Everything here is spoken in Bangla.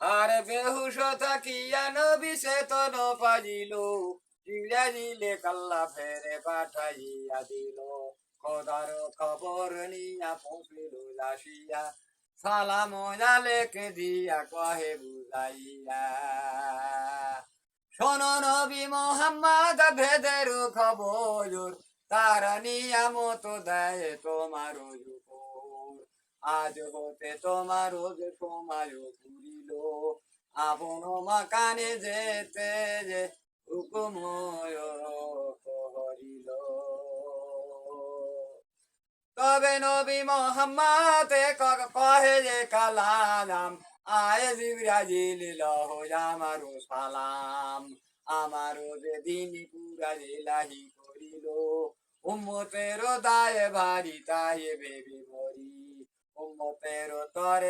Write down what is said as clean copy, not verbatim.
আরে বেহুশ থাকিয়া নবী চেতন পাইল, ইংরাজিলে কাল্লা ফেরে পাঠাইয়া দিল। খোদার খবর নিয়া পৌঁছিল আসিয়া, সালাম আলেক দিয়া কহে বুঝাইয়া। শোনো নবী মোহাম্মদ ভেদের খবর, তার নিয়ামত দেয় তোমার উপর। আজ হতে তোমার যে সময় ঘুরিল, আপন মাকানে যেতে যে হুকুম করিল। তবে নবী মোহাম্মদ কহে যে কালাম, আয় জিবরাজিল লহ আমারও সালাম। আমারও যে দিন পুরা লাহি করিল, উম্মতের দায় ভারি তাই বেবি মরি। উম্মতের তরে